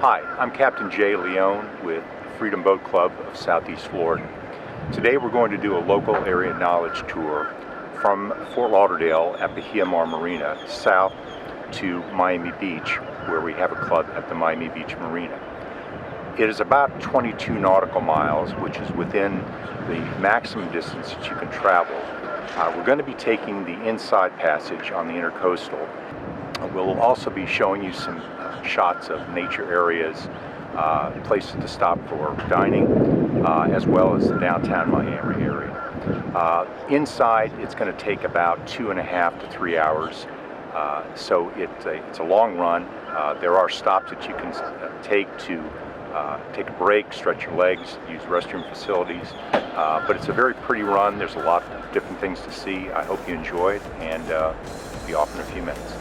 Hi, I'm Captain Jay Leone with Freedom Boat Club of Southeast Florida. Today we're going to do a local area knowledge tour from Fort Lauderdale at Bahia Marina south to Miami Beach, where we have a club at the Miami Beach Marina. It is about 22 nautical miles, which is within the maximum distance that you can travel. We're going to be taking the inside passage on the intercoastal. We'll also be showing you some shots of nature areas, places to stop for dining, as well as the downtown Miami area. Inside, it's going to take about 2.5 to 3 hours, so it's a long run. There are stops that you can take to take a break, stretch your legs, use restroom facilities, but it's a very pretty run. There's a lot of different things to see. I hope you enjoy it, and be off in a few minutes.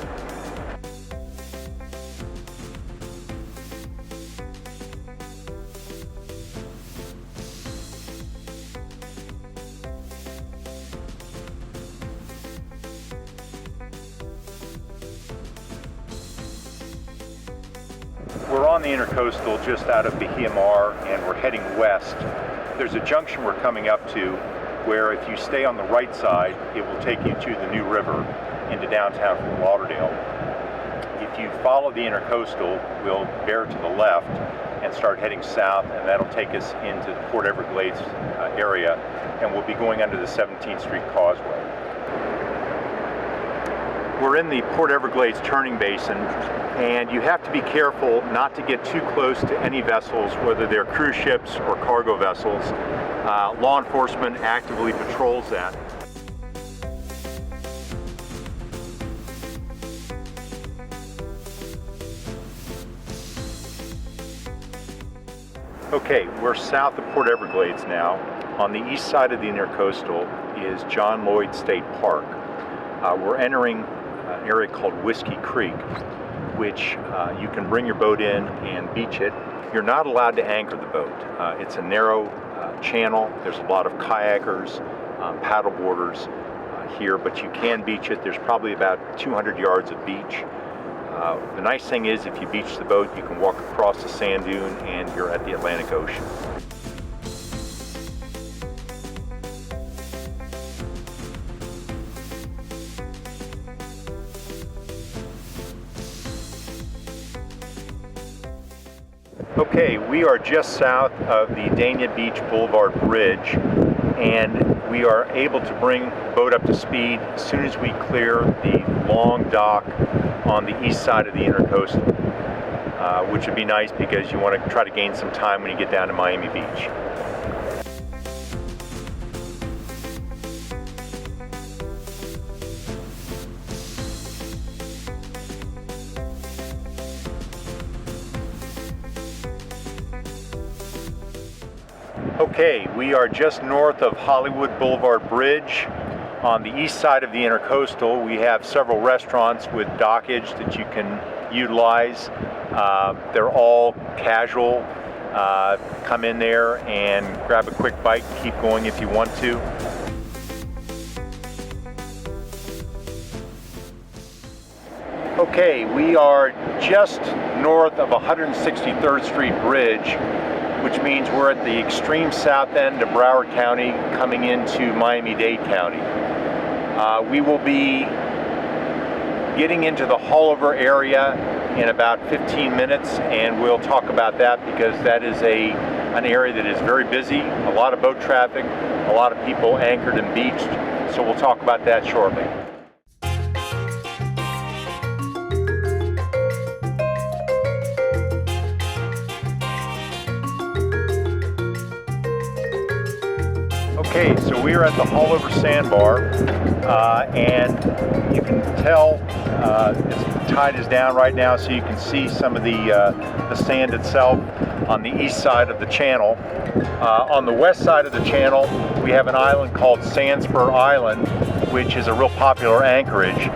We're on the intercoastal just out of Bahia Mar, and we're heading west. There's a junction we're coming up to where if you stay on the right side, it will take you to the new river into downtown Fort Lauderdale. If you follow the intercoastal, we'll bear to the left and start heading south, and that'll take us into the Port Everglades area, and we'll be going under the 17th Street Causeway. We're in the Port Everglades turning basin, and you have to be careful not to get too close to any vessels, whether they're cruise ships or cargo vessels. Law enforcement actively patrols that. Okay, we're south of Port Everglades now. On the east side of the intercoastal is John Lloyd State Park. We're entering an area called Whiskey Creek, which you can bring your boat in and beach it. You're not allowed to anchor the boat. It's a narrow channel. There's a lot of kayakers, paddleboarders here, but you can beach it. There's probably about 200 yards of beach. The nice thing is if you beach the boat, you can walk across the sand dune and you're at the Atlantic Ocean. Okay, we are just south of the Dania Beach Boulevard Bridge, and we are able to bring the boat up to speed as soon as we clear the long dock on the east side of the intercoastal, which would be nice because you want to try to gain some time when you get down to Miami Beach. Okay, we are just north of Hollywood Boulevard Bridge. On the east side of the intercoastal, we have several restaurants with dockage that you can utilize. They're all casual. Come in there and grab a quick bite and keep going if you want to. Okay, we are just north of 163rd Street Bridge, which means we're at the extreme south end of Broward County coming into Miami-Dade County. We will be getting into the Holliver area in about 15 minutes, and we'll talk about that because that is an area that is very busy, a lot of boat traffic, a lot of people anchored and beached, so we'll talk about that shortly. Okay, so we are at the Holliver Sandbar, and you can tell the tide is down right now, so you can see some of the sand itself on the east side of the channel. On the west side of the channel, we have an island called Sandspur Island, which is a real popular anchorage.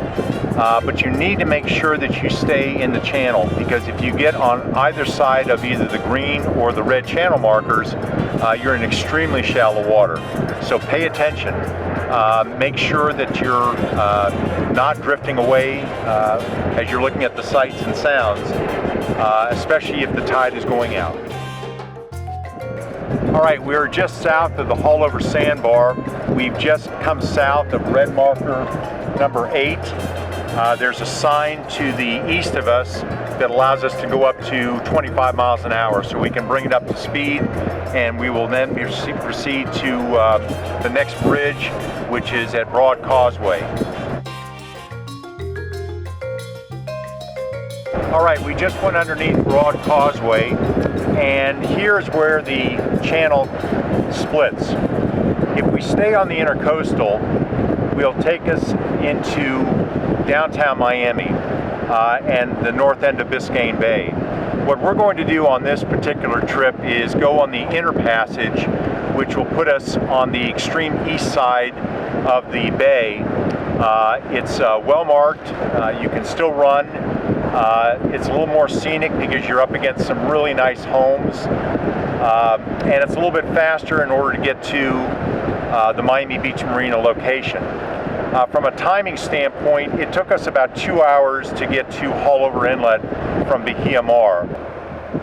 But you need to make sure that you stay in the channel, because if you get on either side of either the green or the red channel markers, you're in extremely shallow water. So pay attention. Make sure that you're not drifting away as you're looking at the sights and sounds. especially if the tide is going out. All right, we're just south of the Haulover Sandbar. We've just come south of red marker number 8. There's a sign to the east of us that allows us to go up to 25 miles an hour, so we can bring it up to speed, and we will then proceed to the next bridge, which is at Broad Causeway. All right, we just went underneath Broad Causeway, and here's where the channel splits. If we stay on the intercoastal, we'll take us into downtown Miami and the north end of Biscayne Bay. What we're going to do on this particular trip is go on the inner passage, which will put us on the extreme east side of the bay. It's well marked. You can still run. It's a little more scenic because you're up against some really nice homes, and it's a little bit faster in order to get to the Miami Beach Marina location. From a timing standpoint, it took us about 2 hours to get to Haulover Inlet from Bahia Mar.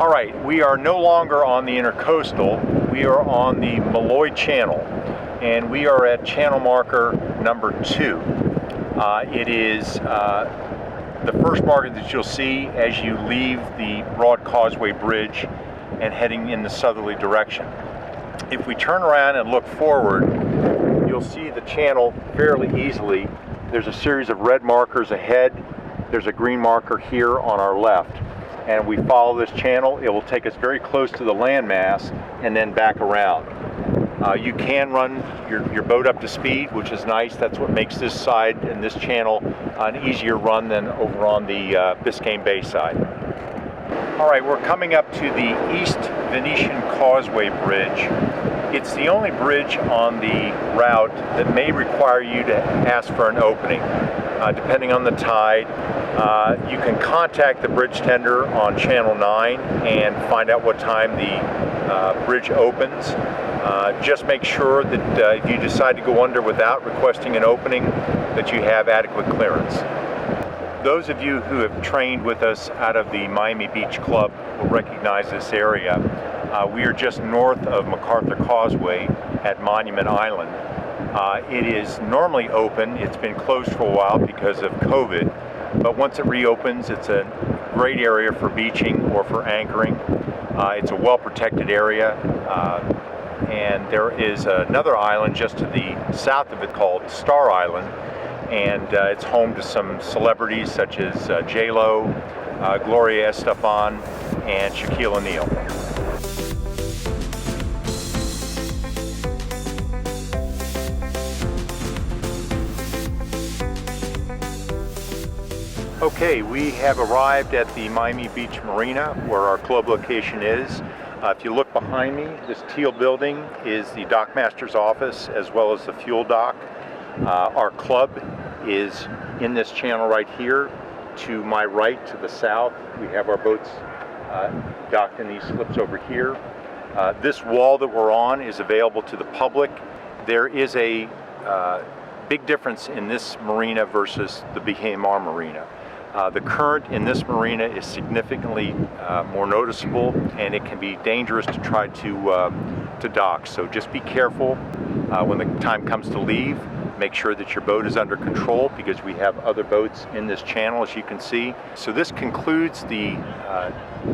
All right, we are no longer on the intercoastal. We are on the Lloyd Channel, and we are at channel marker number 2. It is the first marker that you'll see as you leave the Broad Causeway Bridge and heading in the southerly direction. If we turn around and look forward, you'll see the channel fairly easily. There's a series of red markers ahead. There's a green marker here on our left. And we follow this channel. It will take us very close to the landmass and then back around. You can run your boat up to speed, which is nice. That's what makes this side and this channel an easier run than over on the Biscayne Bay side. All right, we're coming up to the East Venetian Causeway Bridge. It's the only bridge on the route that may require you to ask for an opening, depending on the tide. You can contact the bridge tender on Channel 9 and find out what time the bridge opens. Just make sure that if you decide to go under without requesting an opening, that you have adequate clearance. Those of you who have trained with us out of the Miami Beach Club will recognize this area. We are just north of Macarthur Causeway at Monument Island. It is normally open. It's been closed for a while because of COVID, but once it reopens, it's a great area for beaching or for anchoring. It's a well-protected area, and there is another island just to the south of it called Star Island, and it's home to some celebrities such as J-Lo, Gloria Estefan, and Shaquille O'Neal. Okay, we have arrived at the Miami Beach Marina, where our club location is. If you look behind me, this teal building is the dockmaster's office as well as the fuel dock. Our club is in this channel right here. To my right, to the south, we have our boats docked in these slips over here. This wall that we're on is available to the public. There is a big difference in this marina versus the Bahia Mar Marina. The current in this marina is significantly more noticeable, and it can be dangerous to try to dock. So just be careful when the time comes to leave. Make sure that your boat is under control, because we have other boats in this channel, as you can see. So this concludes the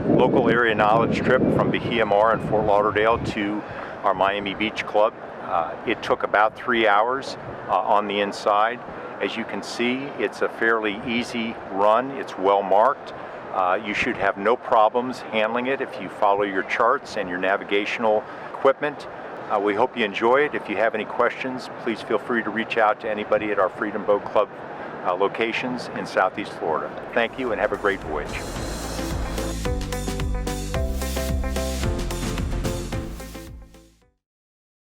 local area knowledge trip from Bahia Mar and Fort Lauderdale to our Miami Beach Club. It took about 3 hours on the inside. As you can see, it's a fairly easy run. It's well marked. You should have no problems handling it if you follow your charts and your navigational equipment. We hope you enjoy it. If you have any questions, please feel free to reach out to anybody at our Freedom Boat Club locations in Southeast Florida. Thank you, and have a great voyage.